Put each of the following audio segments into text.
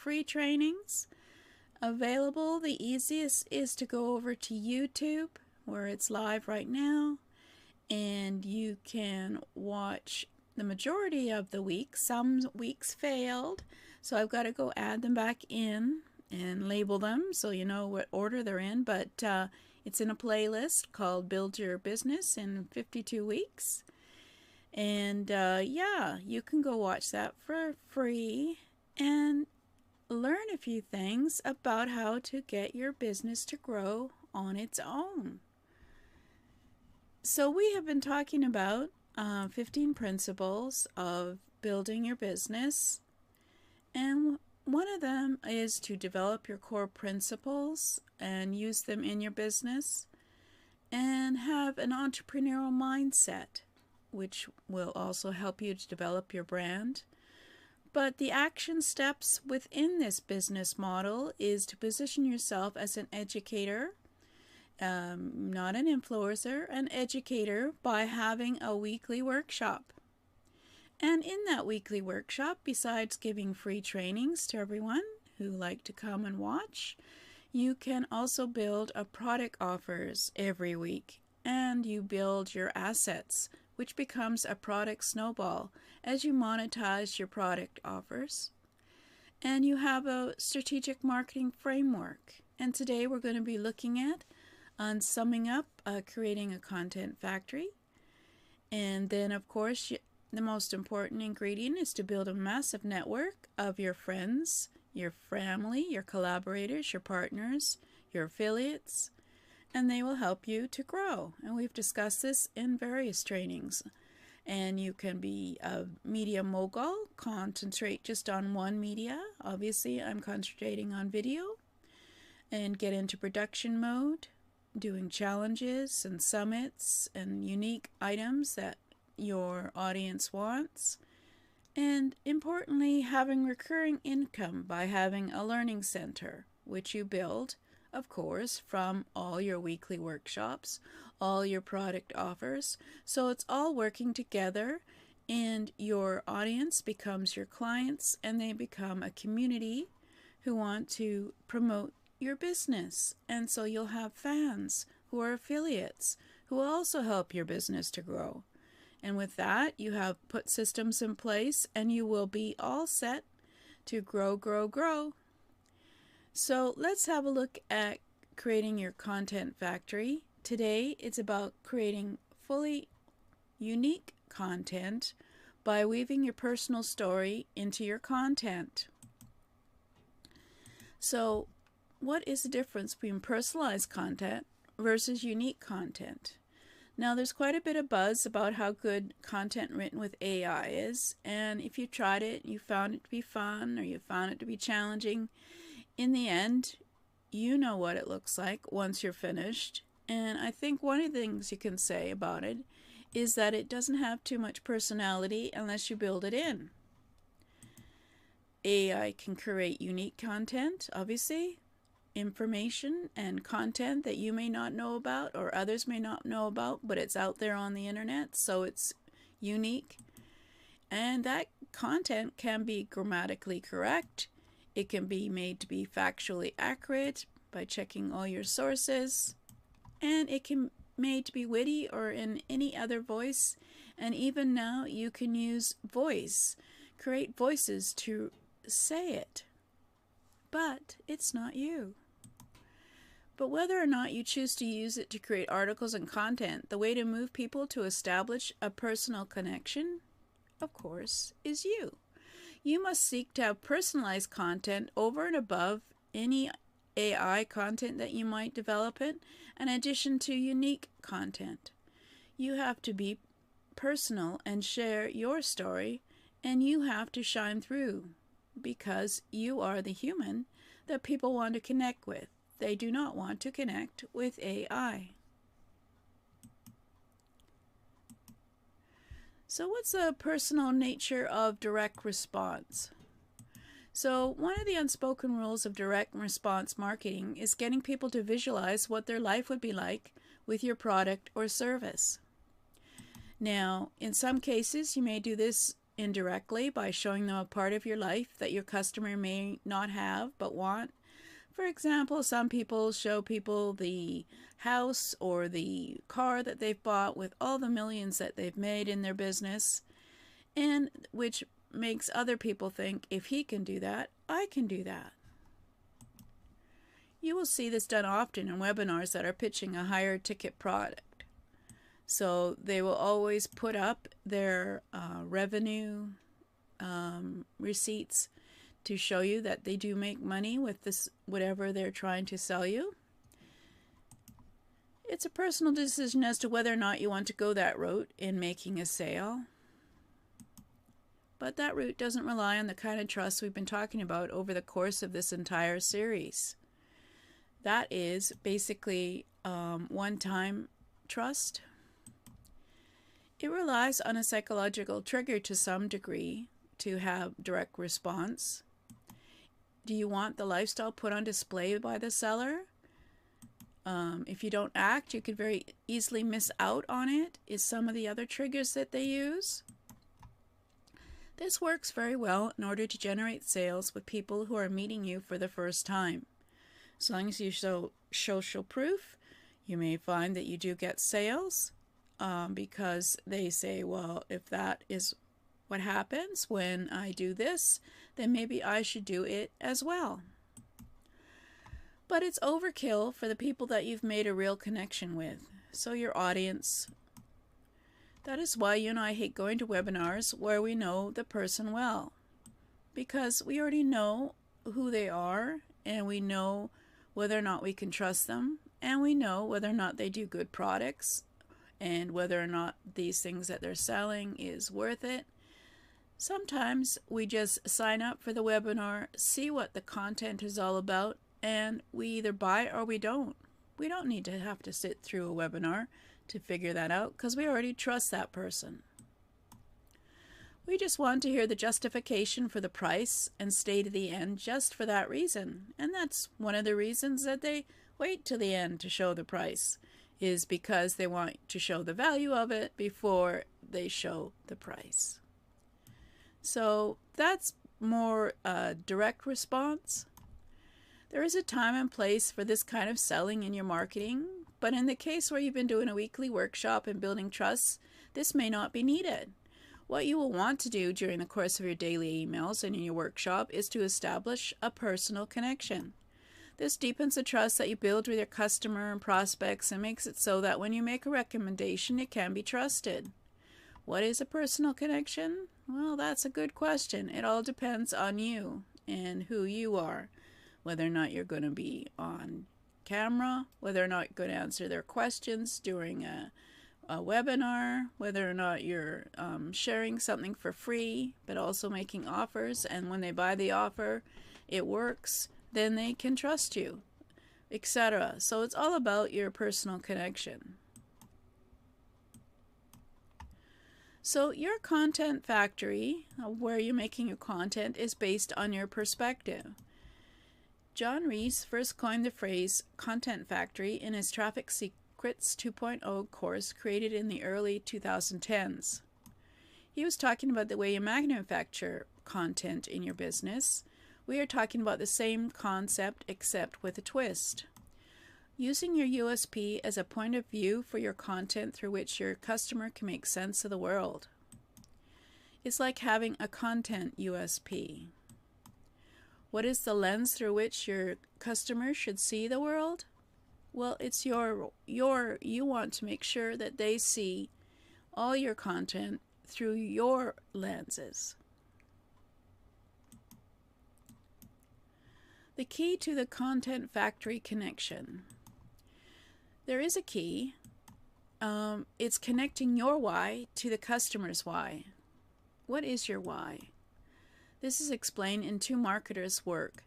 free trainings available. The easiest is to go over to YouTube, where it's live right now, and you can watch the majority of the weeks. Some weeks failed, so I've got to go add them back in and label them so you know what order they're in, but it's in a playlist called Build Your Business in 52 Weeks. And yeah, you can go watch that for free and learn a few things about how to get your business to grow on its own. So we have been talking about 15 principles of building your business, and one of them is to develop your core principles and use them in your business, and have an entrepreneurial mindset, which will also help you to develop your brand. But the action steps within this business model is to position yourself as an educator, not an influencer, an educator, by having a weekly workshop. And in that weekly workshop, besides giving free trainings to everyone who like to come and watch, you can also build a product offers every week, and you build your assets, which becomes a product snowball as you monetize your product offers. And you have a strategic marketing framework. And today we're going to be looking at summing up, creating a content factory. And then, of course, the most important ingredient is to build a massive network of your friends, your family, your collaborators, your partners, your affiliates, and they will help you to grow. And we've discussed this in various trainings. And you can be a media mogul, concentrate just on one media. Obviously, I'm concentrating on video, and get into production mode, doing challenges and summits and unique items that your audience wants. And importantly, having recurring income by having a learning center, which you build, of course, from all your weekly workshops, all your product offers. So it's all working together, and your audience becomes your clients, and they become a community who want to promote your business. And so you'll have fans who are affiliates who will also help your business to grow. And with that, you have put systems in place, and you will be all set to grow, grow, grow. So let's have a look at creating your content factory. Today, it's about creating fully unique content by weaving your personal story into your content. So what is the difference between personalized content versus unique content? Now, there's quite a bit of buzz about how good content written with AI is, and if you tried it, you found it to be fun, or you found it to be challenging, in the end, you know what it looks like once you're finished. And I think one of the things you can say about it is that it doesn't have too much personality unless you build it in. AI can create unique content, obviously, information and content that you may not know about or others may not know about, but it's out there on the internet, so it's unique. And that content can be grammatically correct. It can be made to be factually accurate by checking all your sources, and it can be made to be witty or in any other voice. And even now you can use voice, create voices to say it, but it's not you. But whether or not you choose to use it to create articles and content, the way to move people to establish a personal connection, of course, is you. You must seek to have personalized content over and above any AI content that you might develop in addition to unique content. You have to be personal and share your story, and you have to shine through, because you are the human that people want to connect with. They do not want to connect with AI. So what's the personal nature of direct response? So one of the unspoken rules of direct response marketing is getting people to visualize what their life would be like with your product or service. Now, in some cases, you may do this indirectly by showing them a part of your life that your customer may not have but want. For example, some people show people the house or the car that they've bought with all the millions that they've made in their business, and which makes other people think, if he can do that, I can do that. You will see this done often in webinars that are pitching a higher ticket product. So they will always put up their revenue receipts to show you that they do make money with this, whatever they're trying to sell you. It's a personal decision as to whether or not you want to go that route in making a sale. But that route doesn't rely on the kind of trust we've been talking about over the course of this entire series. That is basically one-time trust. It relies on a psychological trigger to some degree to have direct response. Do you want the lifestyle put on display by the seller? If you don't act, you could very easily miss out on it, is some of the other triggers that they use. This works very well in order to generate sales with people who are meeting you for the first time. As long as you show social proof, you may find that you do get sales because they say, well, if that is what happens when I do this, then maybe I should do it as well. But it's overkill for the people that you've made a real connection with, so your audience. That is why you and I hate going to webinars where we know the person well, because we already know who they are, and we know whether or not we can trust them, and we know whether or not they do good products, and whether or not these things that they're selling is worth it. Sometimes we just sign up for the webinar, see what the content is all about, and we either buy or we don't. We don't need to have to sit through a webinar to figure that out because we already trust that person. We just want to hear the justification for the price and stay to the end just for that reason. And that's one of the reasons that they wait till the end to show the price, is because they want to show the value of it before they show the price. So that's more a direct response. There is a time and place for this kind of selling in your marketing, but in the case where you've been doing a weekly workshop and building trust, this may not be needed. What you will want to do during the course of your daily emails and in your workshop is to establish a personal connection. This deepens the trust that you build with your customer and prospects and makes it so that when you make a recommendation, it can be trusted. What is a personal connection? Well, that's a good question. It all depends on you and who you are. Whether or not you're going to be on camera, whether or not you're going to answer their questions during a webinar, whether or not you're sharing something for free, but also making offers, and when they buy the offer, it works, then they can trust you, etc. So it's all about your personal connection. So your content factory, where you're making your content, is based on your perspective. John Reese first coined the phrase content factory in his Traffic Secrets 2.0 course created in the early 2010s. He was talking about the way you manufacture content in your business. We are talking about the same concept except with a twist. Using your USP as a point of view for your content through which your customer can make sense of the world. It's like having a content USP. What is the lens through which your customer should see the world? Well, it's you want to make sure that they see all your content through your lenses. The key to the content factory connection. There is a key. It's connecting your why to the customer's why. What is your why? This is explained in two marketers' work.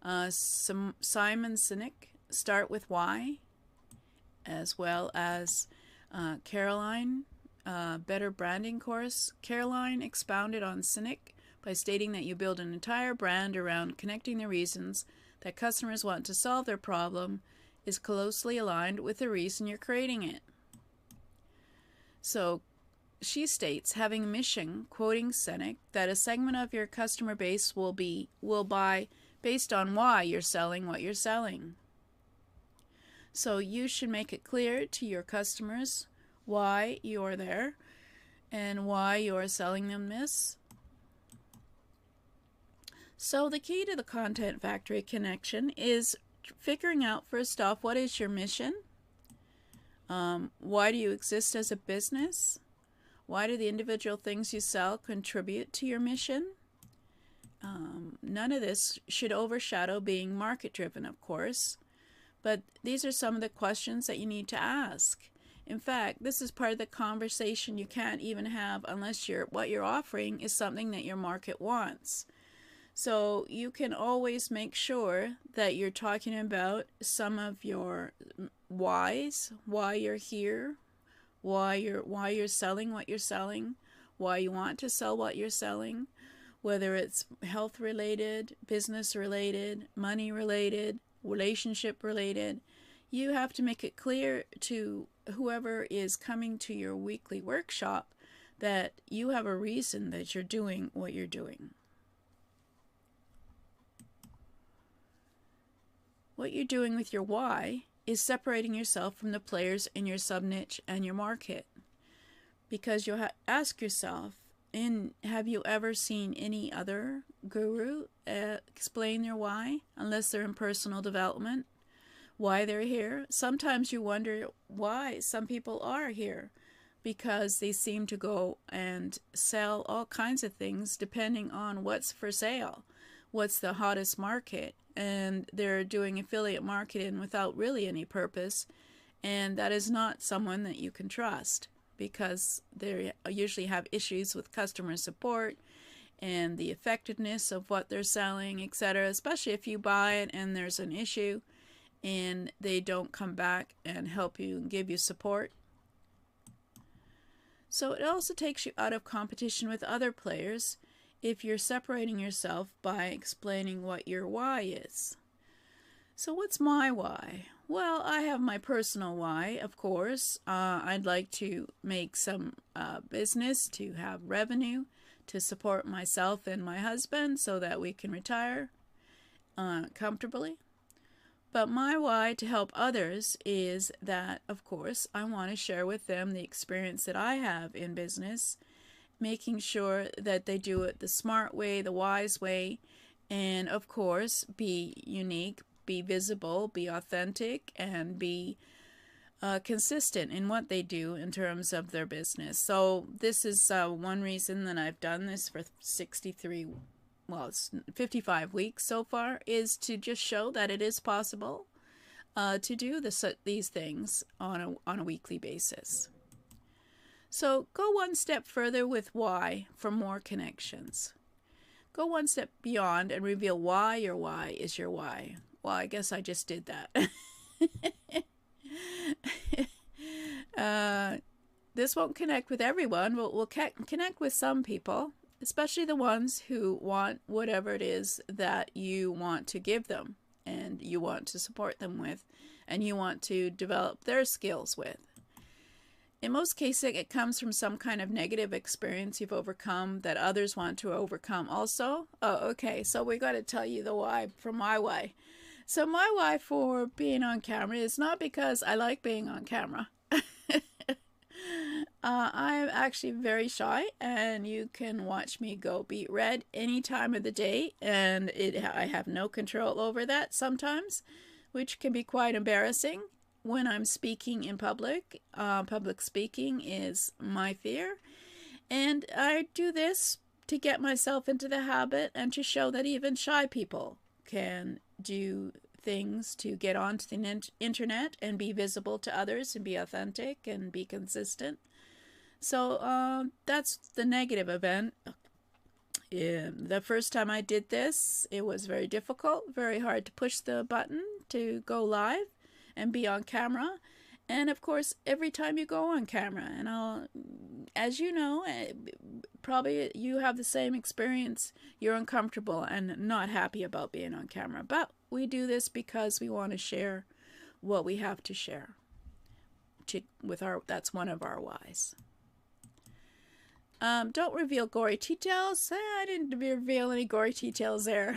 Simon Sinek, Start with Why, as well as Caroline, Better Branding course. Caroline expounded on Sinek by stating that you build an entire brand around connecting the reasons that customers want to solve their problem is closely aligned with the reason you're creating it. So she states, having a mission, quoting Seneca, that a segment of your customer base will buy based on why you're selling what you're selling. So you should make it clear to your customers why you're there and why you're selling them this. So the key to the Content Factory connection is figuring out, first off, what is your mission? Why do you exist as a business? Why do the individual things you sell contribute to your mission? None of this should overshadow being market-driven, of course, but these are some of the questions that you need to ask. In fact, this is part of the conversation you can't even have unless what you're offering is something that your market wants. So you can always make sure that you're talking about some of your whys, why you're here, why you're selling what you're selling, why you want to sell what you're selling, whether it's health related, business related, money related, relationship related. You have to make it clear to whoever is coming to your weekly workshop that you have a reason that you're doing what you're doing. What you're doing with your why is separating yourself from the players in your sub-niche and your market. Because you'll ask yourself, have you ever seen any other guru explain their why, unless they're in personal development, why they're here? Sometimes you wonder why some people are here, because they seem to go and sell all kinds of things depending on what's for sale, what's the hottest market, and they're doing affiliate marketing without really any purpose, and that is not someone that you can trust, because they usually have issues with customer support and the effectiveness of what they're selling, etc., especially if you buy it and there's an issue and they don't come back and help you and give you support. So it also takes you out of competition with other players if you're separating yourself by explaining what your why is. So what's my why? Well, I have my personal why, of course. I'd like to make some business, to have revenue, to support myself and my husband so that we can retire comfortably. But my why to help others is that, of course, I want to share with them the experience that I have in business, making sure that they do it the smart way, the wise way, and of course be unique, be visible, be authentic, and be consistent in what they do in terms of their business. So this is one reason that I've done this for 55 weeks so far, is to just show that it is possible to do these things on a weekly basis. So go one step further with why for more connections. Go one step beyond and reveal why your why is your why. Well, I guess I just did that. This won't connect with everyone, but we'll connect with some people, especially the ones who want whatever it is that you want to give them and you want to support them with and you want to develop their skills with. In most cases, it comes from some kind of negative experience you've overcome that others want to overcome also. Oh, okay, so we got to tell you the why for my why. So my why for being on camera is not because I like being on camera. I'm actually very shy, and you can watch me go beet red any time of the day, and I have no control over that sometimes, which can be quite embarrassing when I'm speaking in public. Public speaking is my fear, and I do this to get myself into the habit and to show that even shy people can do things to get onto the internet and be visible to others and be authentic and be consistent. So that's the negative event. The first time I did this, it was very difficult, very hard to push the button to go live and be on camera. And of course, every time you go on camera, and as you know, probably you have the same experience, you're uncomfortable and not happy about being on camera. But we do this because we want to share what we have to share. That's one of our whys. Don't reveal gory details. I didn't reveal any gory details there.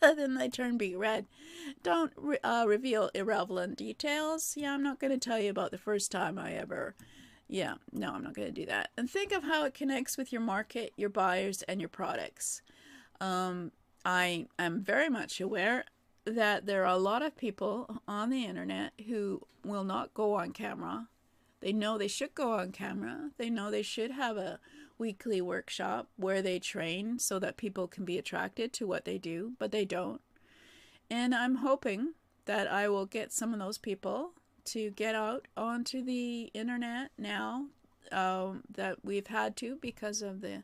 Then they turn beet red. Don't reveal irrelevant details. Yeah, I'm not going to tell you about the first time I ever. Yeah, no, I'm not going to do that. And think of how it connects with your market, your buyers, and your products. I am very much aware that there are a lot of people on the internet who will not go on camera. They know they should go on camera. They know they should have a weekly workshop where they train so that people can be attracted to what they do, but they don't. And I'm hoping that I will get some of those people to get out onto the internet now that we've had to because of the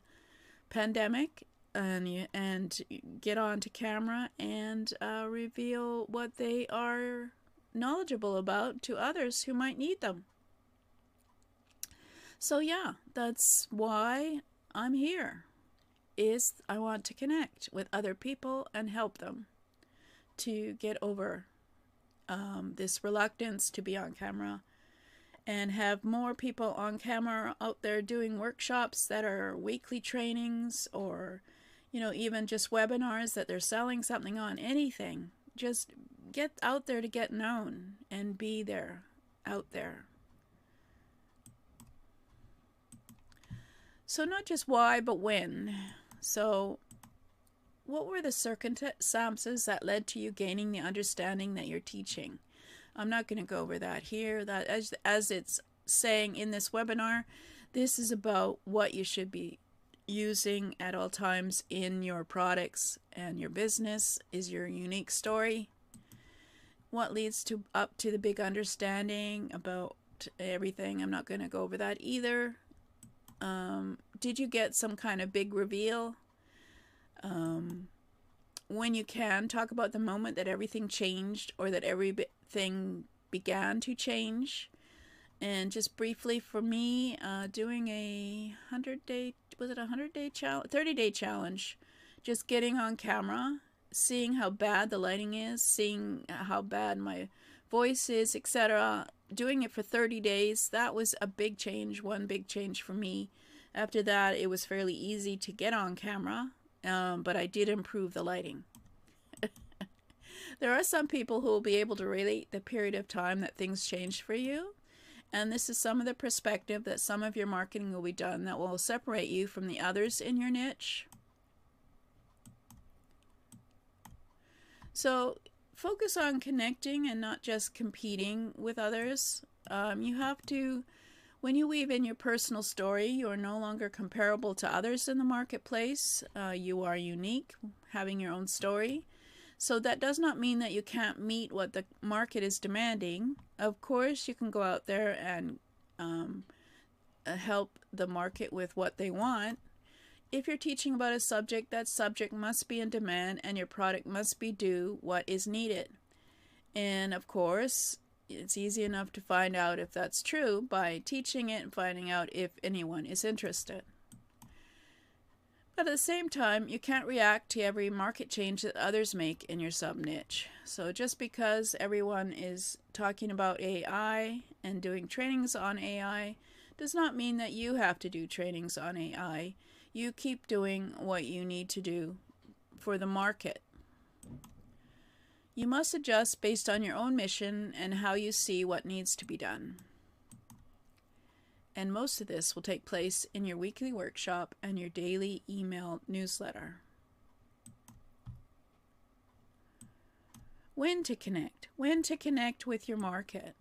pandemic, and get onto camera and reveal what they are knowledgeable about to others who might need them. So yeah, that's why I'm here. Is I want to connect with other people and help them to get over this reluctance to be on camera, and have more people on camera out there doing workshops that are weekly trainings, or even just webinars that they're selling something on. Anything, just get out there to get known and be there out there. So not just why, but when. So what were the circumstances that led to you gaining the understanding that you're teaching? I'm not going to go over that here. That as it's saying in this webinar, this is about what you should be using at all times in your products and your business. Is your unique story. What leads to up to the big understanding about everything? I'm not going to go over that either. Did you get some kind of big reveal? When you can, talk about the moment that everything changed, or that everything began to change. And just briefly, for me, doing a 100-day, was it a 100-day challenge, 30-day challenge, just getting on camera, seeing how bad the lighting is, seeing how bad my voice is, etc. Doing it for 30 days, that was a big change, one big change for me. After that, it was fairly easy to get on camera, but I did improve the lighting. There are some people who will be able to relate the period of time that things changed for you. And this is some of the perspective that some of your marketing will be done that will separate you from the others in your niche. So focus on connecting and not just competing with others. You have to, when you weave in your personal story, you are no longer comparable to others in the marketplace. You are unique, having your own story. So that does not mean that you can't meet what the market is demanding. Of course, you can go out there and help the market with what they want. If you're teaching about a subject, that subject must be in demand and your product must be do what is needed. And of course, it's easy enough to find out if that's true by teaching it and finding out if anyone is interested. But at the same time, you can't react to every market change that others make in your sub-niche. So just because everyone is talking about AI and doing trainings on AI does not mean that you have to do trainings on AI. You keep doing what you need to do for the market. You must adjust based on your own mission and how you see what needs to be done. And most of this will take place in your weekly workshop and your daily email newsletter. When to connect. When to connect with your market.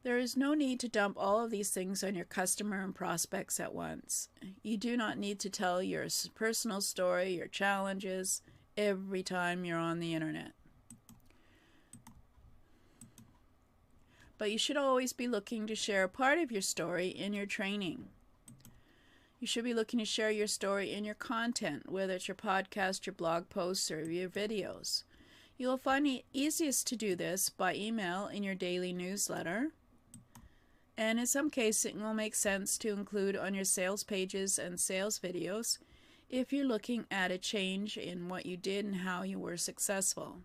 There is no need to dump all of these things on your customer and prospects at once. You do not need to tell your personal story, your challenges, every time you're on the internet. But you should always be looking to share a part of your story in your training. You should be looking to share your story in your content, whether it's your podcast, your blog posts, or your videos. You will find it easiest to do this by email in your daily newsletter. And in some cases, it will make sense to include on your sales pages and sales videos if you're looking at a change in what you did and how you were successful.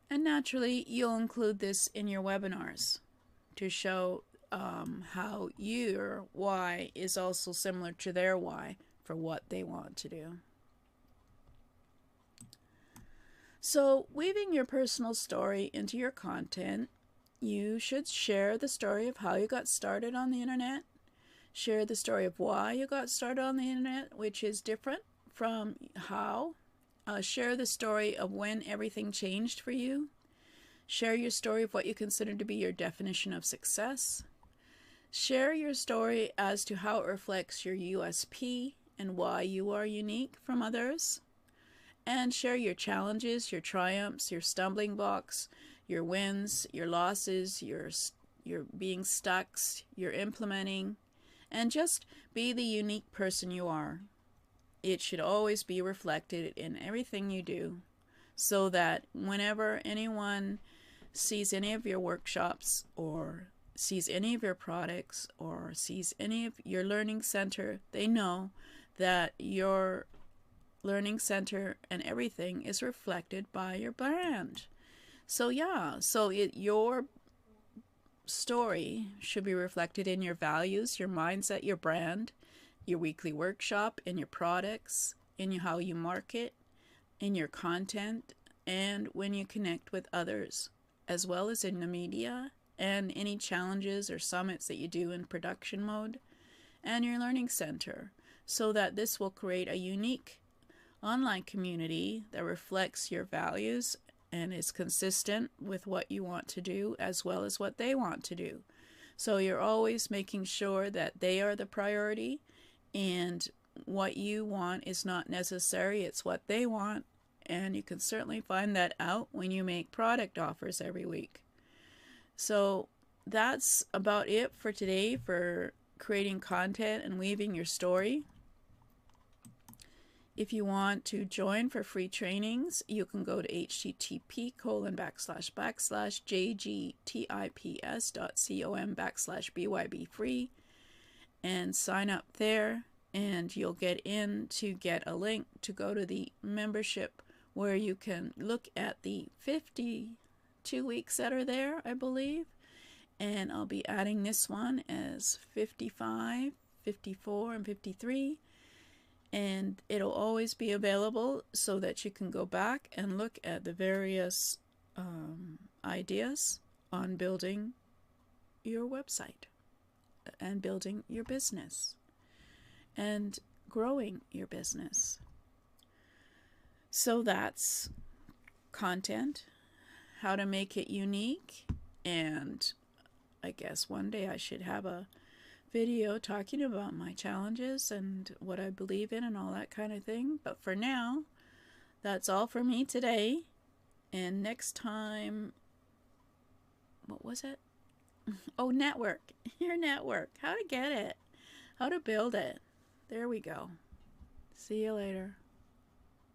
And naturally, you'll include this in your webinars to show how your why is also similar to their why for what they want to do. So, weaving your personal story into your content, you should share the story of how you got started on the internet, share the story of why you got started on the internet, which is different from how. Share the story of when everything changed for you. Share your story of what you consider to be your definition of success. Share your story as to how it reflects your USP and why you are unique from others. And share your challenges, your triumphs, your stumbling blocks, your wins, your losses, your being stuck, your implementing, and just be the unique person you are. It should always be reflected in everything you do, so that whenever anyone sees any of your workshops or sees any of your products or sees any of your learning center, they know that your learning center and everything is reflected by your brand. So yeah, your story should be reflected in your values, your mindset, your brand, your weekly workshop, in your products, in how you market, in your content, and when you connect with others, as well as in the media and any challenges or summits that you do in production mode, and your learning center, so that this will create a unique online community that reflects your values and is consistent with what you want to do as well as what they want to do. So you're always making sure that they are the priority, and what you want is not necessary, it's what they want. And you can certainly find that out when you make product offers every week. So that's about it for today for creating content and weaving your story. If you want to join for free trainings, you can go to http://jgtips.com/byb free and sign up there, and you'll get in to get a link to go to the membership where you can look at the 52 weeks that are there, I believe. And I'll be adding this one as 55, 54, and 53. And it'll always be available so that you can go back and look at the various ideas on building your website and building your business and growing your business. So that's content, how to make it unique, and I guess one day I should have a video talking about my challenges and what I believe in and all that kind of thing. But for now, that's all for me today. And next time, what was it? Oh, network. Your network. How to get it. How to build it. There we go. See you later.